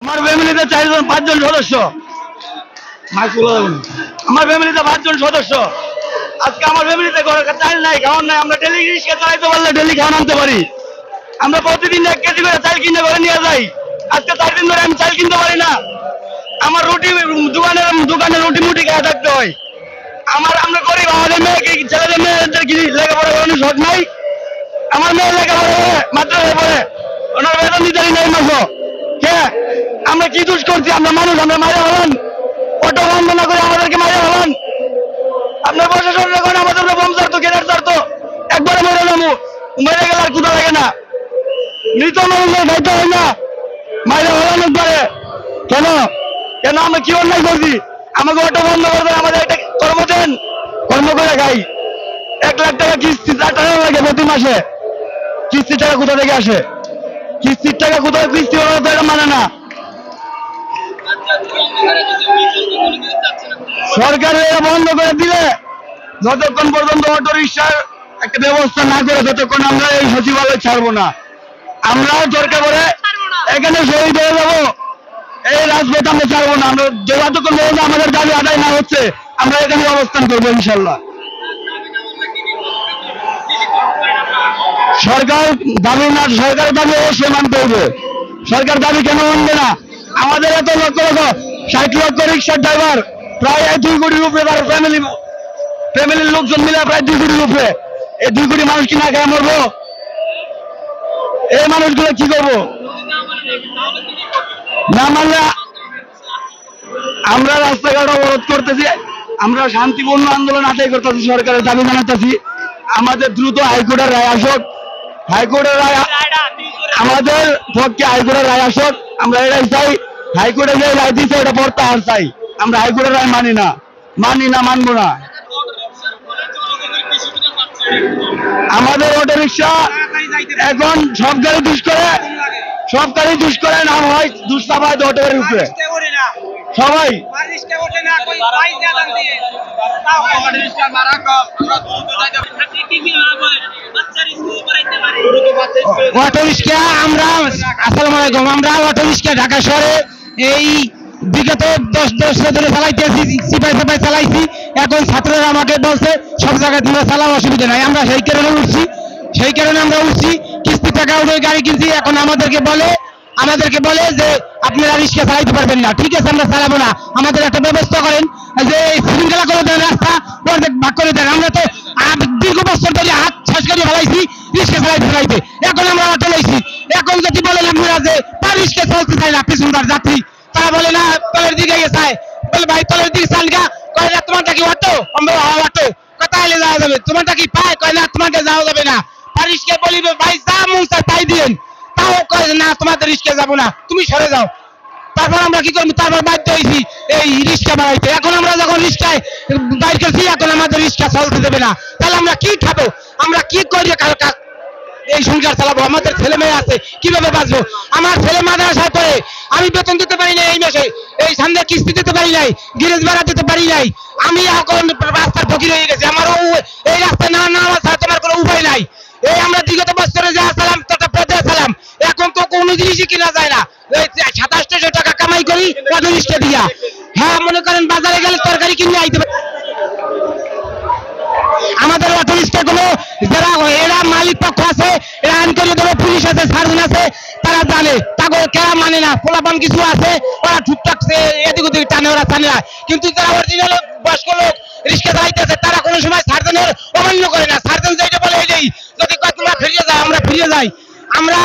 আমার ফ্যামিলিতে 4-5 জন সদস্য। আমার ফ্যামিলিতে 5 জন সদস্য। আজকে আমার ফ্যামিলিতে চাল নাই, খাওয়ার নাই। আমরা ডেলি রিক্সা চালাইতে পারলে ডেলি খাওয়ান আনতে পারি। আমরা প্রতিদিন 1 কেজি করে চাল কিনে ঘরে নিয়ে যাই। আজকে 4 দিন ধরে আমি চাল কিনতে পারি না। আমার রুটি দোকানে রুটি মুটি খেয়ে থাকতে হয়। আমরা গরিব, আমাদের মেয়েকে ছেলেদের মেয়েদের কি লেখাপড়া করানোর শখ নাই? আমার মেয়ে লেখাপড়া করে মাদ্রাসায় পড়ে, ওনার বেতন দিতে নেই মাসো। কে আমরা কি দোষ করছি? আমরা মানুষ, আমরা মারে হলাম। অটো বন্ধ না করে আমাদেরকে মারে হলাম। আপনার প্রশাসন যখন আমাদের বোম ছাড়তো, গ্রেনেড ছাড়তো, একবারে মরে যাবো। মেরে গেলে আর কোথাও লাগে না। মৃত মানুষের খাইতে হয় না, মাইরে হলাম একবারে। কেন কেন আমরা কি অন্যায় করছি? আমাকে অটো বন্ধ করবে, আমাদের একটা কর্ম দেন, কর্ম করে খাই। 1 লাখ টাকা কিস্তি, 4 টাকা লাগে প্রতি মাসে। কিস্তির টাকা কোথা থেকে আসে? কিস্তির টাকা কোথাও কিস্তি হলো তো এটা মানে না। সরকার বন্ধ করে দিলে যতক্ষণ পর্যন্ত অটো রিক্সার একটা ব্যবস্থা না করে ততক্ষণ আমরা এই সচিবালয় ছাড়বো না। আমরাও দরকার করে এখানে শহীদ হয়ে যাবো, এই রাজপথ আমরা ছাড়বো না। আমরা যতক্ষণ পর্যন্ত আমাদের দাবি আদায় না হচ্ছে আমরা এখানে অবস্থান করবো ইনশাল্লাহ। সরকার দাবি না, সরকারের দাবি অবশ্যই মানতে হবে। সরকার দাবি কেন মানবে না? আমাদের এত লক্ষ লক্ষ 60 লক্ষ রিক্সার ড্রাইভার, প্রায় 2 কোটির উপরে, তার ফ্যামিলির লোকজন মিলে প্রায় 2 কোটির উপরে। এই 2 কোটি মানুষ কি না খেয়ে মরবো? এই মানুষগুলো কি করবো? না মানলে আমরা রাস্তাঘাট অবরোধ করতেছি, আমরা শান্তিপূর্ণ আন্দোলন আদায় করতেছি, সরকারের দাবি জানাতেছি আমাদের দ্রুত হাইকোর্টের রায় আসুক। হাইকোর্টের রায় আমাদের পক্ষে, হাইকোর্টের রায় আসুক। আমরা এটাই চাই, হাইকোর্টে যে রায় দিচ্ছে ওটা প্রত্যাহার চাই। আমরা হাইকোর্টের রায় মানি না, মানবো না। আমাদের অটো রিক্সা এখন সব গাড়ি দুষ করে নাম হয় দুষ্টাবাদ অটো গাড়ির উপরে সবাই। অটো রিক্সা আমরা, আসসালামু আলাইকুম, আমরা অটো রিক্সা ঢাকা শহরে এই বিগত 10 বছর ধরে চালাইতেছি, সিপাই চালাইছি। এখন ছাত্ররা আমাকে বলছে সব জায়গায় তোমরা চালাও, অসুবিধা নাই। আমরা সেই কারণে আমরা উঠছি। কিস্তি টাকা উঠে গাড়ি কিনছি। এখন আমাদেরকে বলে যে আপনারা রিক্সা চালাইতে পারবেন না। ঠিক আছে, আমরা চালাবো না। আমাদের একটা ব্যবস্থা করেন, যে শৃঙ্খলা করে দেন, রাস্তা অর্ধেক ভাগ করে দেন। আমরা তো দীর্ঘ বছর ধরে হাত শেষ করে ফেলাইছি রিক্সা চালাইতে। এখন আমরা অটো লইছি। এখন যদি বলেন আপনারা যে রিক্সা চলতে চাই না, পিছনদার যাত্রী তারা বলে না তলের দিকে চায়, বলে ভাই তলের দিকে চান গা, কয় না তোমারটা কি অটো? আমরা অটো, কথা এলে যাওয়া যাবে। তোমারটা কি পায়? কয় না তোমাকে যাওয়া যাবে না। রিক্সা বলিবে ভাই যা মন চায় তাই দিন, তাও কয় না তোমাদের রিক্সা যাবো না, তুমি সরে যাও। তারপর আমরা কি করবো? তারপর বাধ্য হয়েছি এই রিক্সা বাড়াইতে। এখন আমরা যখন রিক্সায় বাইর করছি, এখন আমাদের রিক্সা চলতে দেবে না। তাহলে আমরা কি খাবো? আমরা কি করি? এই সংসার চালাবো? আমাদের ছেলে মেয়ে আছে, কিভাবে বাঁচবো? আমার ছেলে মাদ্রাসায় পড়ে, আমি বেতন দিতে পারি না এই মাসে, এই সামনে কিস্তি দিতে পারি নাই, গ্যারেজ ভাড়া দিতে পারি নাই। আমি এখন রাস্তার ফকির হয়ে গেছি। আমারও এই রাস্তায় না ছাড়া তোমার কোনো উপায় নাই। এই আমরা বিগত বছরে যা সালাম তথা পথে সালাম, এখন তো কোনো জিনিসই কিনা যায় না। 2700 টাকা কামাই করি অটো রিক্সা দিয়া। হ্যাঁ, মনে করেন বাজারে গেলে তরকারি কিনে আইতে পারি। আমাদের অটো রিক্সা গুলো যারা এরা মালিক পক্ষ আছে, এরা আইন করে দেবে, পুলিশ আছে, সার্জন আছে, তারা জানে। তাকে কেরা মানে না, পোলাপান কিছু আছে, ওরা টুকটাক এদিক ওদিক টানে, ওরা জানে না। কিন্তু যারা অরিজিনাল বয়স্ক লোক রিক্সা চালাইতেছে, তারা কোনো সময় সার্জনের অমান্য করে না। সার্জন যেটা বলে এটাই, যদি তোমরা ফিরিয়ে যাও আমরা ফিরিয়ে যাই। আমরা